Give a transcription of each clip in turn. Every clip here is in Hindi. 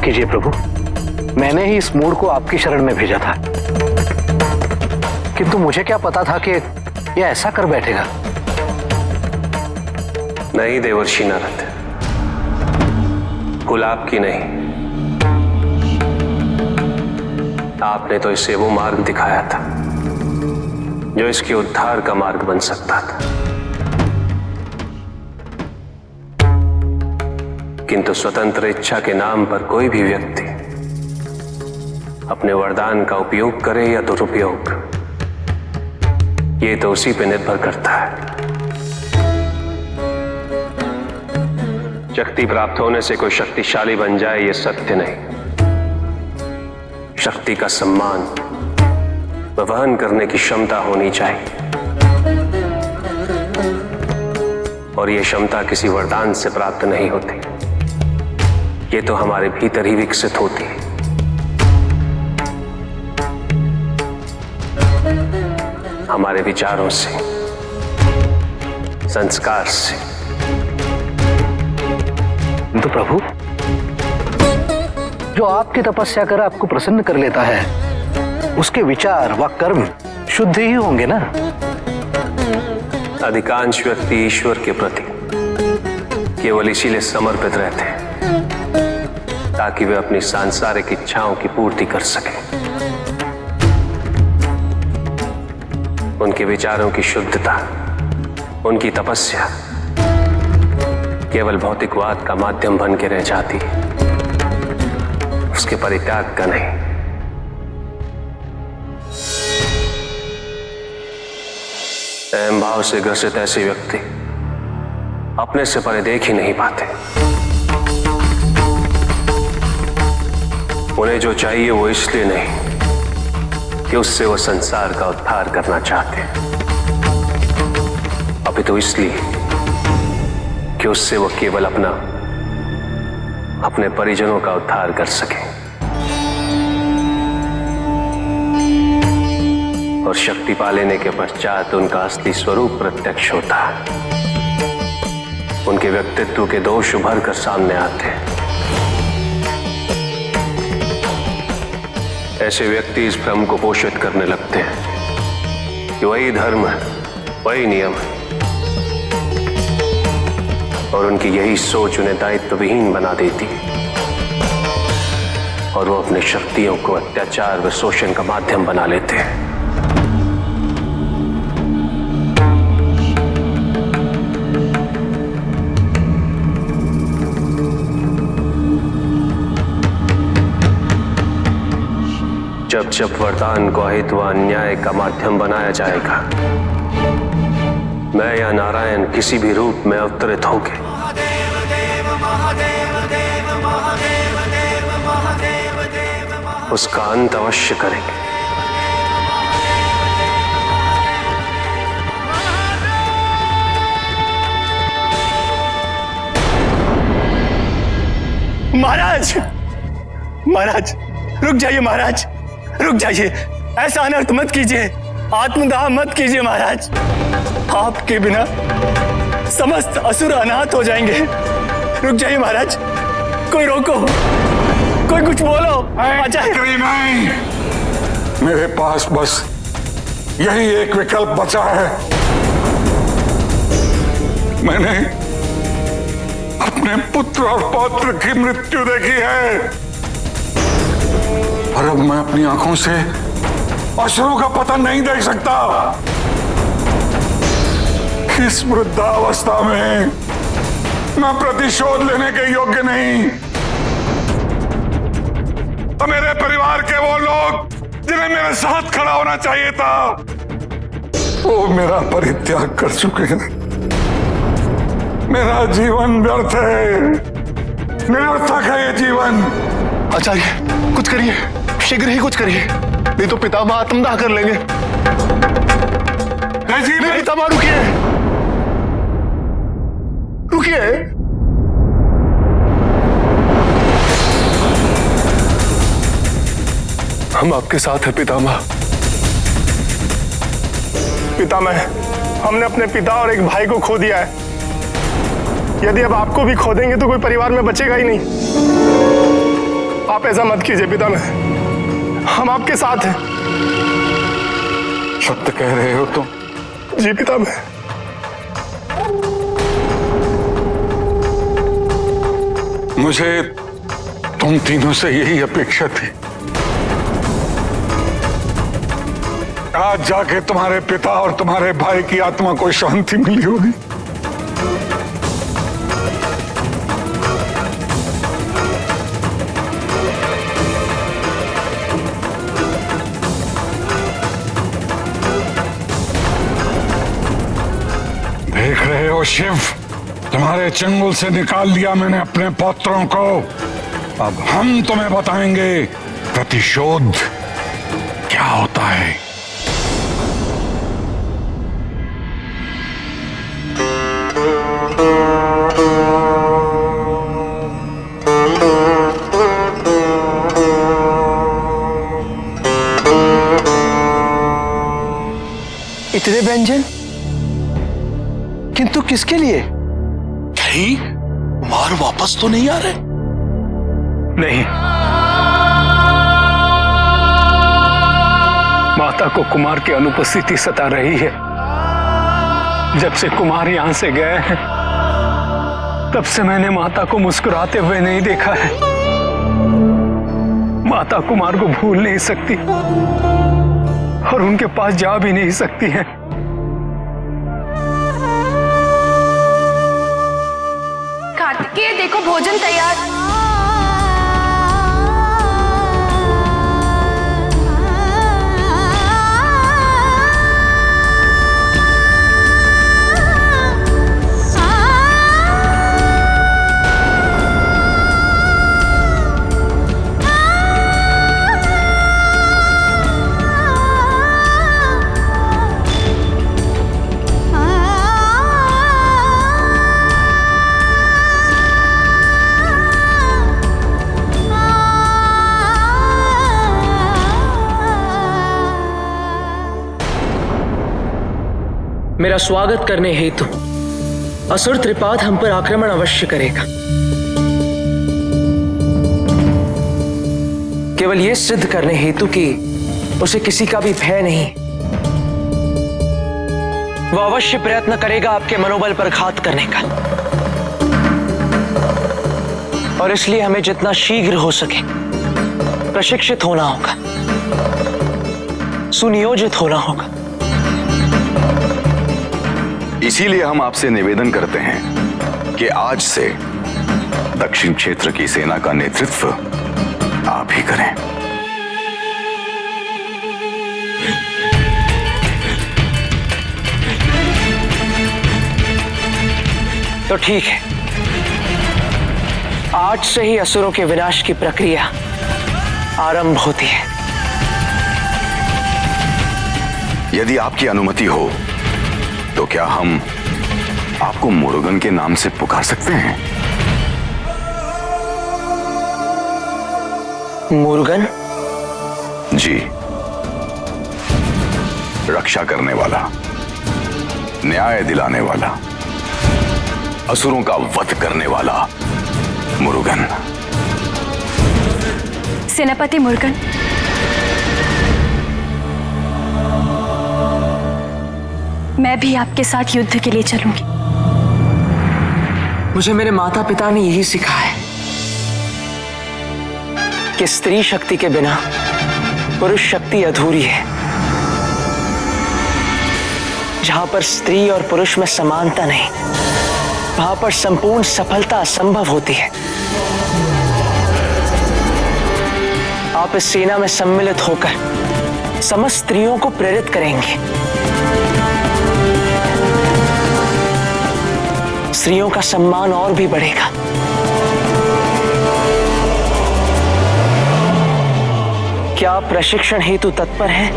कीजिए प्रभु, मैंने ही इस मूड को आपकी शरण में भेजा था, किंतु मुझे क्या पता था कि यह ऐसा कर बैठेगा। नहीं देवर्षि नारद, भूल आपकी नहीं, आपने तो इसे वो मार्ग दिखाया था जो इसके उद्धार का मार्ग बन सकता था, किंतु स्वतंत्र इच्छा के नाम पर कोई भी व्यक्ति अपने वरदान का उपयोग करे या दुरुपयोग, ये तो उसी पे निर्भर करता है। शक्ति प्राप्त होने से कोई शक्तिशाली बन जाए ये सत्य नहीं। शक्ति का सम्मान व वहन करने की क्षमता होनी चाहिए, और यह क्षमता किसी वरदान से प्राप्त नहीं होती, ये तो हमारे भीतर ही विकसित होती है। हमारे विचारों से, संस्कार से। तो प्रभु, जो आपकी तपस्या कर आपको प्रसन्न कर लेता है, उसके विचार व कर्म शुद्ध ही होंगे ना। अधिकांश व्यक्ति ईश्वर के प्रति केवल इसीलिए समर्पित रहते हैं ताकि वे अपनी सांसारिक इच्छाओं की पूर्ति कर सकें। उनके विचारों की शुद्धता, उनकी तपस्या केवल भौतिकवाद का माध्यम बन के रह जाती है, उसके परित्याग का नहीं। अहम भाव से ग्रसित ऐसे व्यक्ति अपने से परे देख ही नहीं पाते। उन्हें जो चाहिए वो इसलिए नहीं कि उससे वो संसार का उद्धार करना चाहते, अपितु इसलिए कि उससे वो केवल अपने परिजनों का उद्धार कर सके। और शक्ति पा लेने के पश्चात उनका असली स्वरूप प्रत्यक्ष होता है, उनके व्यक्तित्व के दोष उभर कर सामने आते हैं। ऐसे व्यक्ति इस भ्रम को पोषित करने लगते हैं कि वही धर्म है, वही नियम है, और उनकी यही सोच उन्हें दायित्व विहीन बना देती है, और वो अपनी शक्तियों को अत्याचार व शोषण का माध्यम बना लेते हैं। जब जब वरदान को अहित व अन्याय का माध्यम बनाया जाएगा, मैं या नारायण किसी भी रूप में अवतरित होके उसका अंत अवश्य करेंगे। महाराज, महाराज रुक जाइए, महाराज रुक जाइए, ऐसा अनर्थ मत कीजिए, आत्मदाह मत कीजिए महाराज। आपके बिना समस्त असुर अनाथ हो जाएंगे। रुक जाइए महाराज, कोई रोको, कोई कुछ बोलो। नहीं, मेरे पास बस यही एक विकल्प बचा है। मैंने अपने पुत्र और पौत्र की मृत्यु देखी है, और अब मैं अपनी आंखों से असुरों का पतन नहीं देख सकता। इस वृद्धावस्था में मैं प्रतिशोध लेने के योग्य नहीं। तो मेरे परिवार के वो लोग जिन्हें मेरे साथ खड़ा होना चाहिए था, वो मेरा परित्याग कर चुके हैं। मेरा जीवन व्यर्थ है, निरर्थक है ये जीवन। आचार्य कुछ करिए, शीघ्र ही कुछ करिए, नहीं तो पितामह आत्मदाह कर लेंगे। नहीं पितामह, रुकिए रुकिए। हम आपके साथ हैं पितामह। पितामह, हमने अपने पिता और एक भाई को खो दिया है। यदि अब आपको भी खो देंगे तो कोई परिवार में बचेगा ही नहीं। आप ऐसा मत कीजिए पितामह, हम आपके साथ हैं। सत्य कह रहे हो तुम? जी पितामह। मुझे तुम तीनों से यही अपेक्षा थी। आज जाके तुम्हारे पिता और तुम्हारे भाई की आत्मा को शांति मिली होगी। देख रहे हो शिव, तुम्हारे चंगुल से निकाल दिया मैंने अपने पौत्रों को। अब हम तुम्हें बताएंगे प्रतिशोध क्या होता है। इतने व्यंजन, किंतु किसके लिए? कहीं कुमार वापस तो नहीं आ रहे? नहीं, माता को कुमार की अनुपस्थिति सता रही है। जब से कुमार यहां से गए हैं, तब से मैंने माता को मुस्कुराते हुए नहीं देखा है। माता कुमार को भूल नहीं सकती और उनके पास जा भी नहीं सकती है। कार्तिकेय, देखो भोजन तैयार। मेरा स्वागत करने हेतु असुर त्रिपाद हम पर आक्रमण अवश्य करेगा। केवल यह सिद्ध करने हेतु कि उसे किसी का भी भय नहीं, वह अवश्य प्रयत्न करेगा आपके मनोबल पर घात करने का। और इसलिए हमें जितना शीघ्र हो सके प्रशिक्षित होना होगा, सुनियोजित होना होगा। इसीलिए हम आपसे निवेदन करते हैं कि आज से दक्षिण क्षेत्र की सेना का नेतृत्व आप ही करें। तो ठीक है, आज से ही असुरों के विनाश की प्रक्रिया आरंभ होती है। यदि आपकी अनुमति हो तो क्या हम आपको मुरुगन के नाम से पुकार सकते हैं? मुरुगन? जी, रक्षा करने वाला, न्याय दिलाने वाला, असुरों का वध करने वाला मुरुगन। सेनापति मुरुगन, मैं भी आपके साथ युद्ध के लिए चलूंगी। मुझे मेरे माता पिता ने यही सिखाया है कि स्त्री शक्ति के बिना पुरुष शक्ति अधूरी है। जहां पर स्त्री और पुरुष में समानता नहीं, वहां पर संपूर्ण सफलता असंभव होती है। आप इस सेना में सम्मिलित होकर समस्त स्त्रियों को प्रेरित करेंगे। स्त्रियों का सम्मान और भी बढ़ेगा। क्या आप प्रशिक्षण हेतु तत्पर हैं?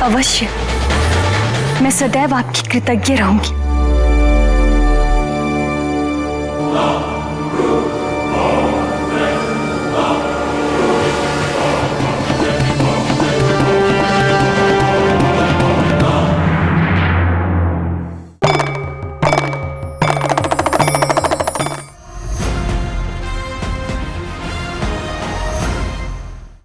अवश्य, मैं सदैव आपकी कृतज्ञ रहूंगी।